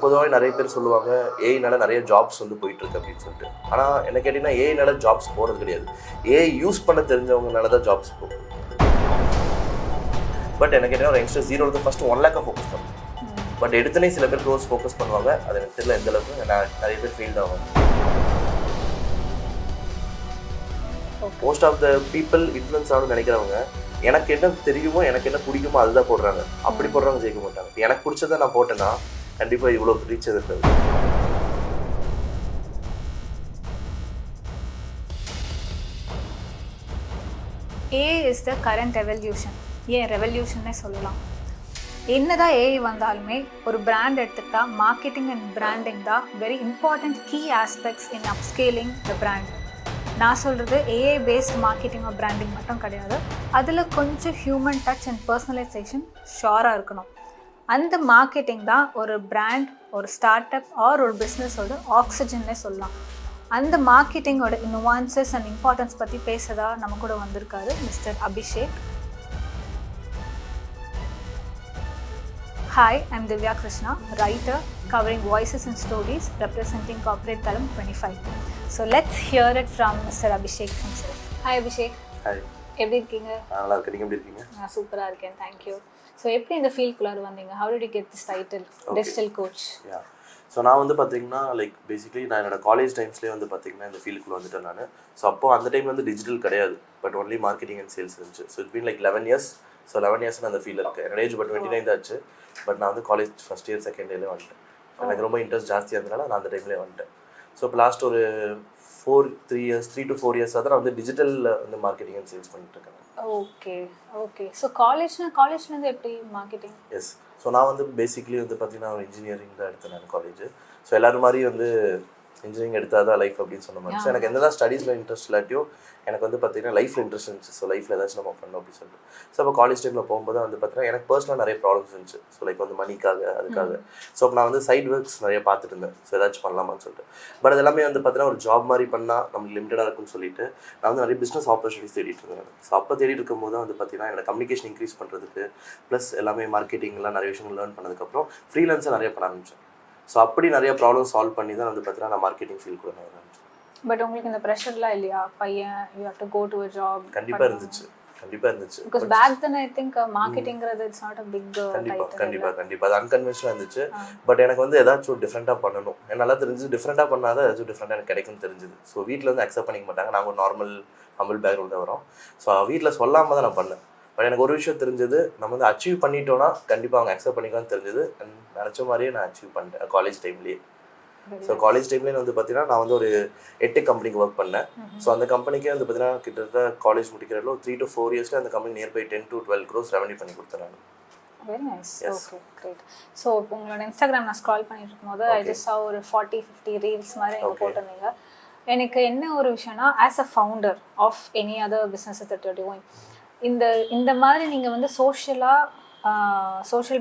பொதுவாக நிறைய பேர் சொல்லுவாங்க ஏஐனால நிறைய ஜாப்ஸ் வந்து போயிட்டுருக்கு அப்படின்னு சொல்லிட்டு. ஆனால் என்ன கேட்டிங்கன்னா ஏஐனால ஜாப்ஸ் போகிறது கிடையாது. ஏஐ யூஸ் பண்ண தெரிஞ்சவங்கனால தான் ஜாப்ஸ் போகும். பட் என்ன கேட்டிங்கன்னா ஒரு யங்ஸ்டர் 0 ஃபஸ்ட்டு 1 லேக்காக ஃபோக்கஸ் பண்ணும். பட் எடுத்துனே சில பேர் க்ளோஸ் ஃபோக்கஸ் பண்ணுவாங்க. அது எனக்கு தெரியல எந்த அளவுக்கு நிறைய பேர் ஃபெயில் ஆகும். Most of the people influence ஆகணும்னு நினைக்கிறவங்க எனக்கு என்ன தெரியுமோ எனக்கு என்ன பிடிக்குமோ அதுதான் போடுறாங்க. அப்படி போடுறவங்க ஜெயிக்க மாட்டாங்க. எனக்கு பிடிச்சதை நான் போட்டேன்னா கண்டிப்பாக இவ்வளோ ரீச் இருக்காது. AI is the current revolution. ஏன் ரெவல்யூஷன்னே சொல்லலாம். என்னதான் ஏஐ வந்தாலுமே ஒரு பிராண்ட் எடுத்துக்கிட்டா மார்க்கெட்டிங் அண்ட் பிராண்டிங் தான் very important key aspects in upscaling the brand. நான் சொல்கிறது AI based marketing or branding மட்டும் கிடையாது. அதில் கொஞ்சம் ஹியூமன் டச் அண்ட் பர்சனலைசேஷன் ஷோராக இருக்கணும். அந்த மார்க்கெட்டிங் தான் ஒரு பிராண்ட், ஒரு ஸ்டார்ட் அப் ஆர் ஒரு பிஸ்னஸோட ஆக்சிஜன்னே சொல்லலாம். அந்த மார்க்கெட்டிங்கோட நுவான்சஸ் அண்ட் இம்பார்ட்டன்ஸ் பற்றி பேசுகிறதா நம்ம கூட வந்திருக்காரு mister Abhishek. Hi, I'm Divya Krishna, writer covering voices and stories representing corporate Thalam 25. So let's hear it from Mr. Abhishek himself. Hi Abhishek. Hi. எப்படி இருக்கீங்க? நல்லா இருக்கேன். நீங்கள் எப்படி இருக்கீங்க? நான் சூப்பராக இருக்கேன், தேங்க்யூ. ஸோ எப்படி இந்த ஃபீல்டுக்குள்ளார வந்தீங்க? How did you get this title, digital coach? Yeah. So நான் வந்து பார்த்தீங்கன்னா பேசிக்லி நான் என்னோட காலேஜ் டைம்ஸ்லேயே வந்து பார்த்தீங்கன்னா இந்த ஃபீல்டுக்குள்ள வந்துட்டேன் நான். ஸோ அப்போ அந்த டைம் வந்து டிஜிட்டல் கிடையாது, but only marketing and sales இருந்துச்சு. So it been 11 years. So 11 years நான் அந்த ஃபீல்டில் இருக்கேன். என்னோட ஏஜ் பட் 29 தான் ஆச்சு. பட் நான் வந்து காலேஜ் ஃபஸ்ட் இயர் செகண்ட் இயர்லேயே வந்துட்டேன். எனக்கு ரொம்ப இன்ட்ரெஸ்ட் ஜாஸ்தியாக இருந்தனால நான் அந்த டைம்லேயே வந்துட்டேன். ஸோ இப்போ லாஸ்ட் ஒரு 3 to 4 years தான் நான் வந்து டிஜிட்டலில் வந்து மார்க்கெட்டிங் அண்ட் சேல்ஸ் பண்ணிட்டு இருக்கேன். ஓகே. ஸோ காலேஜ்லேருந்து எப்படி மார்க்கெட்டிங்? எஸ். ஸோ நான் வந்து பேசிக்லி வந்து பார்த்தீங்கன்னா இன்ஜினியரிங் தான் எடுத்தேன் நான் காலேஜ். ஸோ எல்லோரும் மாதிரி வந்து இன்ஜினியரிங் எடுத்தால் தான் லைஃப் அப்படின்னு சொன்ன மாதிரி. ஸோ எனக்கு என்னதான் ஸ்டடீஸில் இன்ட்ரெஸ்ட் இல்லாட்டியும் எனக்கு வந்து பார்த்தீங்கன்னா லைஃப்பில் இன்ட்ரெஸ்ட் இருந்துச்சு. ஸோ லைஃப்பில் ஏதாச்சும் நம்ம பண்ணணும் அப்படின்னு சொல்லிட்டு. ஸோ அப்போ காலேஜ் டைமில் போகும்போது வந்து பார்த்தீங்கன்னா எனக்கு பர்சனலாக நிறைய ப்ராப்ளம்ஸ் இருந்துச்சு. ஸோ வந்து மணிக்காக அதுக்காக. ஸோ அப்போ நான் வந்து சைட் ஒர்க்ஸ் நிறைய பார்த்துட்டு இருந்தேன். ஸோ ஏதாச்சும் பண்ணலாமான்னு சொல்லிட்டு. பட் அது எல்லாமே வந்து பார்த்தீங்கன்னா ஒரு ஜாப் மாதிரி பண்ணால் நம்மளுக்கு லிமிட்டடாக இருக்குன்னு சொல்லிட்டு நான் வந்து நிறைய பிஸ்னஸ் ஆப்பர்ச்சுனிட்டிஸ் தேடிட்டு இருந்தேன். ஸோ அப்போ தேடிட்டு இருக்கும்போது தான் வந்து பார்த்தீங்கன்னா என்னோட கம்யூனிகேஷன் இன்க்ரீஸ் பண்ணுறதுக்கு ப்ளஸ் எல்லாமே மார்க்கெட்டிங்லாம் நிறைய விஷயங்கள் லேர்ன் பண்ணதுக்கப்புறம் ஃப்ரீலான்ஸாக நிறைய பண்ண ஆரம்பித்தேன். ஸோ அப்படி நிறைய ப்ராப்ளம் சால்வ் பண்ணி தான் வந்து பார்த்தீங்கன்னா நான் மார்க்கெட்டிங் ஃபீல்ட் கூட நான் ஆரம்பிச்சேன். பட் உங்களுக்கு இந்த ப்ரெஷர்லாம் இல்லையா? பையன் you have to go to a job? கண்டிப்பாக இருந்துச்சு. because back then I think marketingங்கிறது it's not a big கண்டிப்பாக அது அன்கன்வென்ஷனலாக இருந்துச்சு. பட் எனக்கு வந்து ஏதாச்சும் டிஃப்ரெண்ட்டாக பண்ணணும். என்னால் தெரிஞ்சு டிஃப்ரெண்ட்டாக பண்ணாதான் ஏதாச்சும் டிஃப்ரெண்ட்டாக எனக்கு கிடைக்கும்னு தெரிஞ்சுது. ஸோ வீட்டில் வந்து அக்செப்ட் பண்ணிக்க மாட்டாங்க. நாங்கள் ஒரு நார்மல் ஹம்பிள் பேக்ரவுண்ட் தான் வரோம். ஸோ வீட்டில் சொல்லாமல் தான் நான் பண்ணேன். பட் எனக்கு ஒரு விஷயம் தெரிஞ்சது, நம்ம வந்து அச்சீவ் பண்ணிட்டோன்னா கண்டிப்பாக அவங்க அக்செப்ட் பண்ணிக்கலாம்னு தெரிஞ்சது. நினச்ச மாதிரியே நான் அச்சீவ் பண்ணிட்டேன் காலேஜ் டைம்லேயே. ஸோ காலேஜ் டைம்லேயே வந்து பார்த்தீங்கன்னா நான் வந்து ஒரு 8 கம்பெனிக்கு ஒர்க் பண்ணேன். ஸோ அந்த கம்பெனிக்கே வந்து பார்த்தீங்கன்னா கிட்டத்தட்ட காலேஜ் முடிக்கிறதுல ஒரு 3 to 4 yearsல அந்த company nearby 10 to 12 crores revenue பண்ணி கொடுத்தேன் நான். Very nice. Okay, great. So உங்களோட இன்ஸ்டாகிராம் நான் ஸ்க்ரால் பண்ணிட்டு இருக்கும்போது ஐ ஜஸ்ட் saw ஒரு 40-50 ரீல்ஸ் மாதிரி நீங்கள் போட்டிருந்தீங்க. எனக்கு என்ன ஒரு விஷயம்னா, as a founder of any other business that you doing, இந்த மாதிரி நீங்கள் வந்து சோஷியல்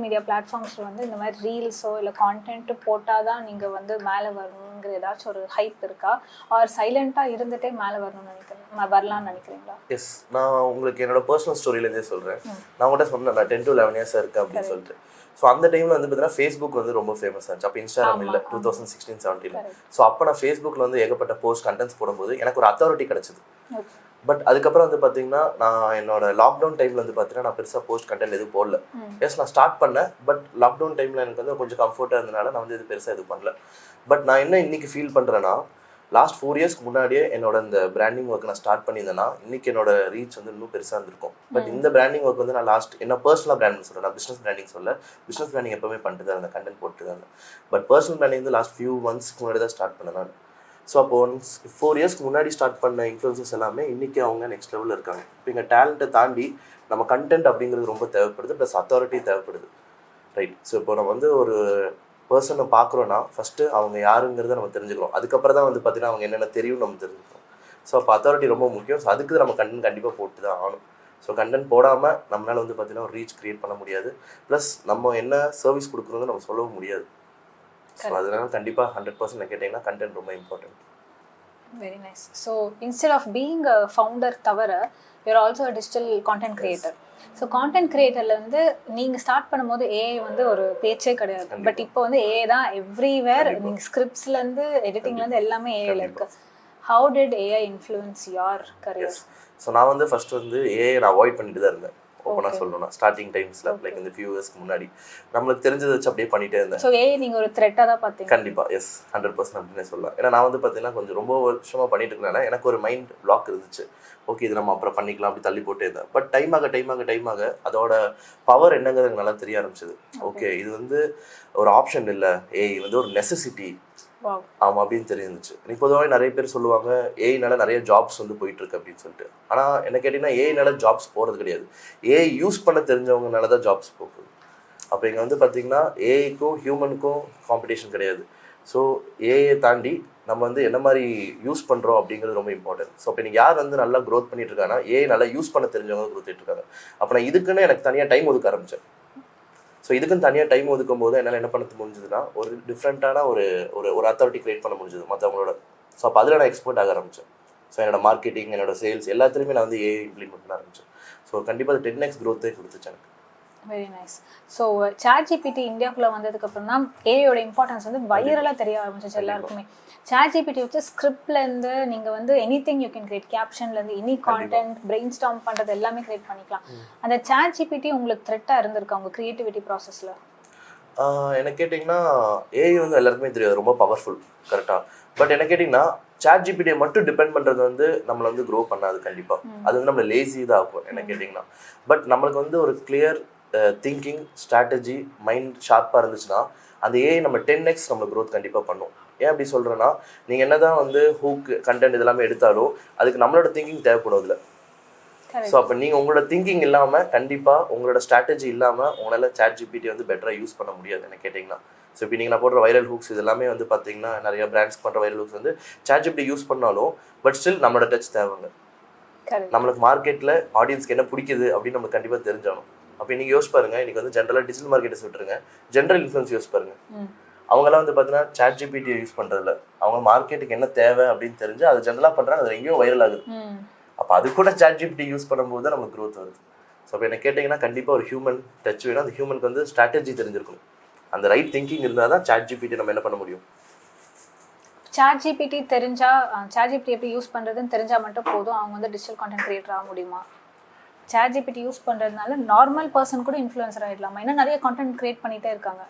மீடியா பிளாட்ஃபார்ம்ஸில் வந்து இந்த மாதிரி ரீல்ஸோ இல்லை கான்டென்ட்டு போட்டால் தான் நீங்கள் வந்து மேலே வரணுங்கிற ஏதாச்சும் ஒரு ஹைப் இருக்கா? ஆர் சைலண்ட்டாக இருந்துகிட்டே மேலே வரலாம்னு நினைக்கிறீங்களா? எஸ். நான் உங்களுக்கு என்னோட பர்சனல் ஸ்டோரியிலேருந்தே சொல்கிறேன். நான் உங்கள்கிட்ட சொன்னேன் நான் 10 to 11 years இருக்கேன் அப்படின்னு சொல்லிட்டு. ஸோ அந்த டைமில் வந்து பார்த்தீங்கன்னா ஃபேஸ்புக் வந்து ரொம்ப ஃபேமஸ் ஆச்சு. அப்போ இன்ஸ்டாகிராம் இல்லை, 2016-17. ஸோ அப்போ நான் ஃபேஸ்புக்கில் வந்து ஏகப்பட்ட போஸ்ட் கண்டென்ட்ஸ் போடும்போது எனக்கு ஒரு அத்தாரிட்டி கிடச்சிது. பட் அதுக்கப்புறம் வந்து பார்த்தீங்கன்னா நான் என்னோட லாக்டவுன் டைமில் வந்து பார்த்தீங்கன்னா நான் பெருசாக போஸ்ட் கண்டென்ட் எதுவும் போடல. எஸ், நான் ஸ்டார்ட் பண்ணேன். பட் லாக்டவுன் டைமில் எனக்கு வந்து கொஞ்சம் கம்ஃபர்ட்டாக இருந்தனால நான் வந்து இது பெருசாக எதுவும் பண்ணல. பட் நான் என்ன இன்றைக்கி ஃபீல் பண்ணுறேன்னா, லாஸ்ட் 4 years முன்னாடியே என்னோட இந்த பிராண்டிங் ஒர்க் நான் ஸ்டார்ட் பண்ணியிருந்தேன்னா இன்றைக்கி என்னோட ரீச் வந்து இன்னும் பெருசாக இருந்திருக்கும். பட் இந்த பிராண்டிங் ஒர்க் வந்து நான் என்ன பர்சனலாக பிராண்டிங் சொல்கிறேன், நான் பிஸ்னஸ் பிராண்டிங் சொல்ல. பிஸ்னஸ் பிராண்டிங் எப்போவுமே பண்ணிட்டு தான் இருந்தேன், கண்டென்ட் போட்டு தான் இருந்தேன். பட் பர்சனல் பிராண்டிங் வந்து லாஸ்ட் ஃபியூ மந்த்ஸ்க்கு முன்னாடி தான் ஸ்டார்ட் பண்ணேன் நான். ஸோ அப்போ 4 yearsக்கு முன்னாடி ஸ்டார்ட் பண்ண இன்ஃப்ளூயன்சர்ஸ் எல்லாமே இன்றைக்கி அவங்க நெக்ஸ்ட் லெவலில் இருக்காங்க. இப்போ எங்கள் டேலண்ட்டை தாண்டி நம்ம கண்டென்ட் அப்படிங்கிறது ரொம்ப தேவைப்படுது, ப்ளஸ் அத்தாரிட்டி தேவைப்படுது. ரைட். ஸோ இப்போ நம்ம வந்து ஒரு பர்சனை பார்க்குறோன்னா ஃபஸ்ட்டு அவங்க யாருங்கிறத நம்ம தெரிஞ்சுக்கிறோம். அதுக்கப்புறம் தான் வந்து பார்த்தீங்கன்னா அவங்க என்னென்ன தெரியும் நம்ம தெரிஞ்சுக்கிறோம். ஸோ அப்போ அத்தாரிட்டி ரொம்ப முக்கியம். ஸோ அதுக்கு நம்ம கண்டென்ட் கண்டிப்பாக போட்டு தான் ஆகணும். ஸோ கண்டென்ட் போடாமல் நம்மளால் வந்து பார்த்தீங்கன்னா ஒரு ரீச் க்ரியேட் பண்ண முடியாது. ப்ளஸ் நம்ம என்ன சர்வீஸ் கொடுக்குறோன்னு நம்ம சொல்லவும் முடியாது. ஸோ அதனால கண்டிப்பாக 100% கேட்டிங்கன்னா கண்டென்ட் ரொம்ப important. Very nice. So instead of being a founder தவிர you're also a digital content creator. So content கிரியேட்டரில் வந்து நீங்கள் ஸ்டார்ட் பண்ணும்போது ஏஐ வந்து ஒரு பேச்சே கிடையாது. பட் இப்போ வந்து ஏஐ தான் எவ்ரிவேர். நீங்கள் ஸ்கிரிப்ட்ஸ்லேருந்து எடிட்டிங்லேருந்து எல்லாமே ஏஐல இருக்குது. How did AI influence your career? So நான் வந்து ஃபர்ஸ்ட் வந்து ஏஐ நான் அவாய்ட் பண்ணிட்டு தான் இருந்தேன். ஓப்பனாக சொல்லணும்னா ஸ்டார்டிங் டைம்ஸில் லைக் இந்த ஃபியூ இயர்ஸ்க்கு முன்னாடி நம்மளுக்கு தெரிஞ்சதை வச்சு அப்படியே பண்ணிகிட்டே இருந்தேன். ஸோ ஏஐ நீங்கள் ஒரு த்ரெட்டாக தான் பார்த்தீங்க? கண்டிப்பாக எஸ், 100% அப்படின்னே சொல்லலாம். ஏன்னா நான் வந்து பார்த்தீங்கன்னா கொஞ்சம் ரொம்ப வருஷமாக பண்ணிட்டு இருக்கனால எனக்கு ஒரு மைண்ட் பிளாக் இருந்துச்சு. ஓகே, இது நம்ம அப்புறம் பண்ணிக்கலாம் அப்படி தள்ளி போட்டே இருந்தேன். பட் டைம் ஆக அதோட பவர் என்னங்கிறது எனக்கு நல்லா தெரிய ஆரம்பிச்சது. ஓகே, இது வந்து ஒரு ஆப்ஷன் இல்லை, ஏஐ வந்து ஒரு நெசசிட்டி. ஆமாம் அப்படின்னு தெரிஞ்சிச்சு. பொதுவாக நிறைய பேர் சொல்லுவாங்க ஏஐனால நிறைய ஜாப்ஸ் வந்து போயிட்டு இருக்கு அப்படின்னு சொல்லிட்டு. ஆனால் என்ன கேட்டிங்கன்னா ஏஐனால ஜாப்ஸ் போகிறது கிடையாது, ஏஐ யூஸ் பண்ண தெரிஞ்சவங்கனால தான் ஜாப்ஸ் போகுது. அப்போ இங்கே வந்து பார்த்திங்கன்னா ஏஐக்கும் ஹியூமனுக்கும் காம்படிஷன் கிடையாது. ஸோ ஏஐயை தாண்டி நம்ம வந்து என்ன மாதிரி யூஸ் பண்ணுறோம் அப்படிங்கிறது ரொம்ப இம்பார்ட்டன்ட். ஸோ இப்போ நீங்கள் யார் வந்து நல்லா க்ரோத் பண்ணிட்டு இருக்காங்கன்னா ஏஐ நல்லா யூஸ் பண்ண தெரிஞ்சவங்க க்ரோத் பண்ணிட்டு இருக்காங்க. அப்போ நான் இதுக்குன்னு எனக்கு தனியாக டைம் ஒதுக்க ஆரம்பித்தேன். ஸோ இதுக்குன்னு தனியாக டைம் ஒதுக்கும் போது என்னால் என்ன பண்ண முடிஞ்சதுன்னா ஒரு டிஃப்ரெண்ட்டான ஒரு ஒரு அத்தாரிட்டி க்ரியேட் பண்ண முடிஞ்சது மற்றவங்களோட. ஸோ அப்போ அதில் நான் எக்ஸ்போர்ட் ஆக ஆரம்பித்தேன். ஸோ என்னோட மார்க்கெட்டிங், என்னோட சேல்ஸ் எல்லாத்துலேயுமே நான் வந்து ஏஐ இம்ப்ளிமெண்ட் பண்ண ஆரம்பித்தேன். ஸோ கண்டிப்பாக அது 10x க்ரோத்தே கொடுத்துச்சு எனக்கு. Very nice. ஸோ ChatGPT இந்தியாவுக்குள்ளே வந்ததுக்கப்புறம் தான் ஏஐயோட இம்பார்ட்டன்ஸ் வந்து வைரலாக தெரிய ஆரம்பிச்சிச்சு எல்லாருக்குமே. ChatGPT வச்சு ஸ்கிரிப்ட்லேருந்து நீங்கள் வந்து எனி யூ கேன் கிரியேட், கேப்ஷன்லேருந்து எனி கான்டென்ட், பிரெயின் ஸ்டார்ம் பண்ணுறது எல்லாமே கிரியேட் பண்ணிக்கலாம். அந்த ChatGPT உங்களுக்கு த்ரெட்டாக இருந்திருக்கா உங்கள் க்ரியேட்டிவிட்டி ப்ராசஸில்? என்ன கேட்டிங்கன்னா ஏஐ வந்து எல்லாருக்குமே தெரியாது ரொம்ப பவர்ஃபுல், கரெக்டாக. பட் என்ன கேட்டிங்கன்னா ChatGPT மட்டும் டிபெண்ட் பண்ணுறது வந்து நம்மளை வந்து க்ரோ பண்ணாது கண்டிப்பாக. அது வந்து நம்மளை லேசி தான் ஆகும் என்ன கேட்டிங்கன்னா. பட் நம்மளுக்கு வந்து ஒரு கிளியர் திங்கிங், ஸ்ட்ராட்டஜி, மைண்ட் ஷார்ப்பாக இருந்துச்சுன்னா அந்த ஏஐ நம்ம 10x நம்ம க்ரோத் கண்டிப்பாக பண்ணும். ஏன் அப்படி சொல்கிறேன்னா நீங்கள் என்ன தான் வந்து ஹூக் கண்டென்ட் இதெல்லாமே எடுத்தாலும் அதுக்கு நம்மளோட திங்கிங் தேவைப்படும் அதில். ஸோ அப்போ நீங்கள் உங்களோட திங்கிங் இல்லாமல் கண்டிப்பாக உங்களோட ஸ்ட்ராட்டஜி இல்லாமல் உங்களால் ChatGPT வந்து பெட்டராக யூஸ் பண்ண முடியாது என்ன கேட்டிங்கன்னா. ஸோ இப்போ நீங்கள் நான் போடுற வைரல் ஹூக்ஸ் இது எல்லாமே வந்து பார்த்தீங்கன்னா நிறைய பிராண்ட்ஸ் பண்ணுற வைரல் ஹூக்ஸ் வந்து ChatGPT யூஸ் பண்ணாலும் பட் ஸ்டில் நம்மளோட டச் தேவைங்க. நம்மளுக்கு மார்க்கெட்டில் ஆடியன்ஸ்க்கு என்ன பிடிக்குது அப்படின்னு நமக்கு கண்டிப்பாக தெரிஞ்சாலும். அப்போ இன்றைக்கி யோசிச்சு பாருங்கள், இன்றைக்கி வந்து ஜென்ரலாக டிஜிட்டல் மார்க்கெட்டை விட்டுருங்க, ஜென்ரல் இன்ஃப்ளூயன்ஸ் யூஸ் பாருங்கள். அவங்களாம் வந்து பார்த்தீங்கன்னா ChatGPT யூஸ் பண்ணுறதில்ல, அவங்க மார்க்கெட்டுக்கு என்ன தேவை அப்படின்னு தெரிஞ்சு அதை ஜென்ரலாக பண்ணுறாங்க, அது எங்கேயும் வைரல் ஆகுது. அப்போ அது கூட ChatGPT யூஸ் பண்ணும்போது தான் நமக்கு க்ரோத் வருது. ஸோ அப்போ என்ன கேட்டிங்கன்னா கண்டிப்பாக ஒரு ஹியூமன் டச் வேணும். அந்த ஹியூமனுக்கு வந்து ஸ்ட்ராட்டஜி தெரிஞ்சிருக்கணும், அந்த ரைட் திங்கிங் இருந்தால் தான் ChatGPT நம்ம என்ன பண்ண முடியும். ChatGPT தெரிஞ்சால், ChatGPT எப்படி யூஸ் பண்ணுறதுன்னு தெரிஞ்சால் மட்டும் போதும் அவங்க வந்து டிஜிட்டல் கான்டென்ட் கிரியேட்டர் ஆக முடியுமா? ChatGPT யூஸ் பண்ணுறதுனால நார்மல் பர்சன் கூட இன்ஃப்ளூயன்சர் ஆகிடலாமா? ஏன்னா நிறைய கான்டென்ட் கிரியேட் பண்ணிகிட்டே இருக்காங்க.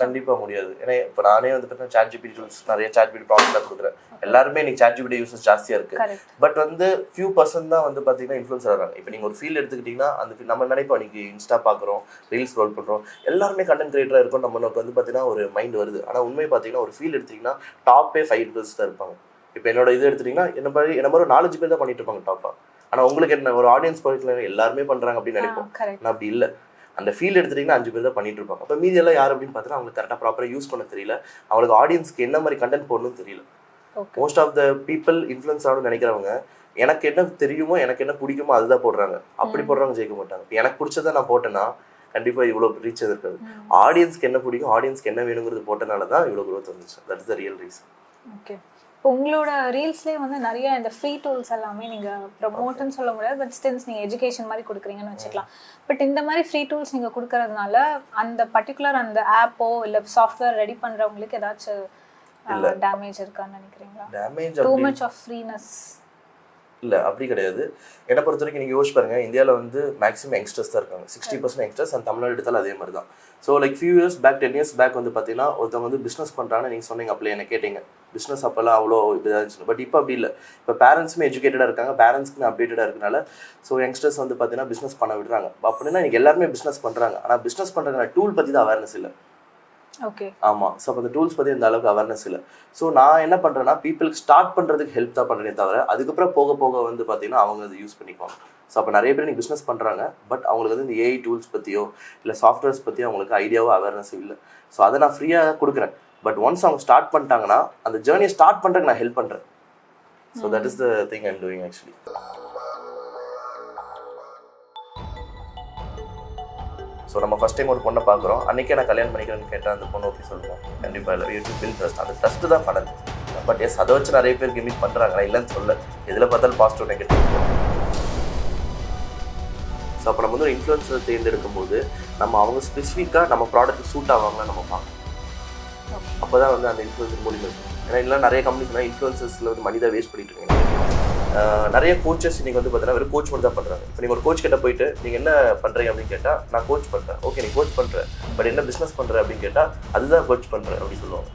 கண்டிப்பாக முடியாது. ஏன்னா இப்போ நானே வந்து பார்த்தீங்கன்னா ChatGPT டூல்ஸ் நிறைய ChatGPT ப்ராடக்ட்லாம் கொடுக்குறேன். எல்லாருமே இன்னைக்கு ChatGPT யூசஸ் ஜாஸ்தியாக இருக்குது. பட் வந்து ஃபியூ பர்சன்ட் தான் வந்து பார்த்தீங்கன்னா இன்ஃப்ளூயன்சர் ஆகிறாங்க. இப்போ நீங்கள் ஒரு ஃபீல்டு எடுத்துக்கிட்டிங்கன்னா அந்த நம்ம நினைப்போம் இன்னைக்கு இன்ஸ்டா பார்க்குறோம், ரீல்ஸ் ஸ்க்ரோல் பண்ணுறோம், எல்லாருமே கண்டென்ட் கிரியேட்டராக இருக்கும் நம்மளுக்கு வந்து பார்த்தீங்கன்னா ஒரு மைண்ட் வருது. ஆனால் உண்மை பார்த்தீங்கன்னா ஒரு ஃபீல்டு எடுத்திங்கன்னா டாப்பே 5 இன்ஃப்ளூயன்ஸ் தான் இருப்பாங்க. இப்போ என்னோட இது எடுத்துட்டிங்கன்னா என்ன மாதிரி ஒரு 4-5 பேர் தான் பண்ணிட்டு இருப்பாங்க டாப்பாக. ஆனால் உங்களுக்கு என்ன ஒரு ஆடியன்ஸ் பொறுத்தவரை எல்லாருமே பண்ணுறாங்க அப்படின்னு நினைப்போம். ஆனால் அப்படி இல்லை. அந்த ஃபீல்டு எடுத்துட்டிங்கன்னா 5 பேர் தான் பண்ணிட்டு இருப்பாங்க. அப்போ மீதி எல்லாம் யார் அப்படின்னு பார்த்தீங்கன்னா அவங்களுக்கு கரெக்டாக ப்ராப்பராக யூஸ் பண்ண தெரியல, அவங்களுக்கு ஆடியன்ஸ்க்கு என்ன மாதிரி கண்டென்ட் போடணும்னு தெரியல. Most of the people influence ஆகணும்னு நினைக்கிறவங்க எனக்கு என்ன தெரியுமோ எனக்கு என்ன பிடிக்குமோ அதுதான் போடுறாங்க. அப்படி போடுறவங்க ஜெயிக்க மாட்டாங்க. எனக்கு பிடிச்சதை நான் போட்டேன்னா கண்டிப்பாக இவ்வளோ ரீச் இருக்காது. ஆடியன்ஸ்க்கு என்ன பிடிக்கும், ஆடியன்ஸ்க்கு என்ன வேணுங்கிறது போட்டனால தான் இவ்வளோ க்ரோத் வந்துச்சு. That is the real reason. Okay. இப்போ உங்களோட ரீல்ஸ்லேயே வந்து நிறைய இந்த ஃப்ரீ டூல்ஸ் எல்லாமே நீங்கள் ப்ரமோட்டுன்னு சொல்ல முடியாது, பட் ஸ்டில்ஸ் நீங்கள் எஜுகேஷன் மாதிரி கொடுக்குறீங்கன்னு வச்சுக்கலாம். பட் இந்த மாதிரி ஃப்ரீ டூல்ஸ் நீங்கள் கொடுக்கறதுனால அந்த பர்டிகுலர் அந்த ஆப்போ இல்லை சாஃப்ட்வேர் ரெடி பண்ணுறவங்களுக்கு ஏதாச்சும் டேமேஜ் இருக்கான்னு நினைக்கிறீங்களா? Damage too much of freeness இல்லை, அப்படி கிடையாது. என்னை பொறுத்த வரைக்கும் நீங்கள் யோசிச்சு பாருங்கள், இந்தியாவில் வந்து மேக்ஸிமம் யங்ஸ்டர்ஸ் தான் இருக்காங்க. 60% யங்ஸ்டர்ஸ். அண்ட் தமிழ்நாடு எடுத்தாலும் அதே மாதிரி தான். So like few years back, 10 years back வந்து பார்த்தீங்கன்னா ஒருத்தவங்க வந்து பிஸ்னஸ் பண்ணுறாங்கன்னு நீங்கள் சொன்னீங்க, அப்போ என்ன கேட்டீங்க பிஸ்னஸ் அப்போல்லாம் அவ்வளோ இதாக இருந்துச்சு. பட் இப்போ அப்படி இல்லை. இப்போ பேரண்ட்ஸுமே எஜுகேட்டடாக இருக்காங்க, பேரண்ட்ஸ்க்குமே அப்டேட்டடாக இருக்கனால ஸோ யங்ஸ்டர்ஸ் வந்து பார்த்தீங்கன்னா பிஸ்னஸ் பண்ண விடுறாங்க. அப்படின்னா நீங்கள் எல்லாருமே பிஸ்னஸ் பண்ணுறாங்க. ஆனால் பிஸ்னஸ் பண்ணுறதுக்கான டூல் பற்றி தான் அவேர்னஸ் இல்லை. ஓகே. ஆமாம். ஸோ அப்போ அந்த டூல்ஸ் பற்றி இந்த அளவுக்கு அவேர்னஸ் இல்லை. ஸோ நான் என்ன பண்ணுறேன்னா பீப்புளுக்கு ஸ்டார்ட் பண்ணுறதுக்கு ஹெல்ப் தான் பண்ணுறேனே தவிர அதுக்கப்புறம் போக போக வந்து பார்த்தீங்கன்னா அவங்க அதை யூஸ் பண்ணிக்குவாங்க. ஸோ அப்போ நிறைய பேர் நீங்கள் பிஸ்னஸ் பண்ணுறாங்க, பட் அவங்களுக்கு வந்து இந்த ஏஐ டூல்ஸ் பற்றியோ இல்லை சாஃப்ட்வேர்ஸ் பற்றியோ அவங்களுக்கு ஐடியாவோ அவேர்னஸ் இல்லை. ஸோ அதை நான் ஃப்ரீயாக கொடுக்குறேன். பட் ஒன்ஸ் அவங்க ஸ்டார்ட் பண்ணிட்டாங்கன்னா அந்த ஜேர்னியை ஸ்டார்ட் பண்ணுறதுக்கு நான் ஹெல்ப் பண்ணுறேன். So that is the thing I'm doing actually. So நம்ம ஃபஸ்ட் டைம் ஒரு பொண்ணை பார்க்குறோம், அன்றைக்கே நான் கல்யாணம் பண்ணிக்கிறேன்னு கேட்டால் அந்த பொண்ணு ஓகே சொல்லுவோம். கண்டிப்பாக இல்லை. You to build trust. அந்த ட்ரஸ்ட்டு தான் ஃபனல். பட் எஸ் அதை வச்சு நிறைய பேர் கிமிட் பண்ணுறாங்க. நான் இல்லைன்னு சொல்ல, எதில் பார்த்தாலும் பாசிட்டிவ் நெகட்டிவ். ஸோ அப்போ நம்ம வந்து ஒரு இன்ஃப்ளூயன்சரை தேர்ந்தெடுக்கும் போது நம்ம அவங்க ஸ்பெசிஃபிக்காக நம்ம ப்ராடக்ட் சூட் ஆவாங்கன்னு நம்ம பார்க்கணும். அப்போ தான் வந்து அந்த இன்ஃப்ளூயன்சர் மூலியமாக இருக்கும். ஏன்னா இல்லை நிறைய கம்பெனிஸ்னால் இன்ஃப்ளூயன்சர்ஸில் வந்து மணி தான் வேஸ்ட் பண்ணிட்டு இருக்கீங்க. நிறைய கோச்சஸ் இன்றைக்கி வந்து பார்த்தீங்கன்னா வெறும் கோச் மட்டும் தான் பண்ணுறாங்க. இப்போ நீங்கள் ஒரு கோச் கிட்ட போயிட்டு நீங்கள் என்ன பண்ணுறீங்க அப்படின்னு கேட்டால் நான் கோச் பண்ணுறேன். ஓகே நீ கோச் பண்ணுற, பட் என்ன பிஸ்னஸ் பண்ணுற அப்படின்னு கேட்டால் அதுதான் கோச் பண்ணுறேன் அப்படின்னு சொல்லுவாங்க.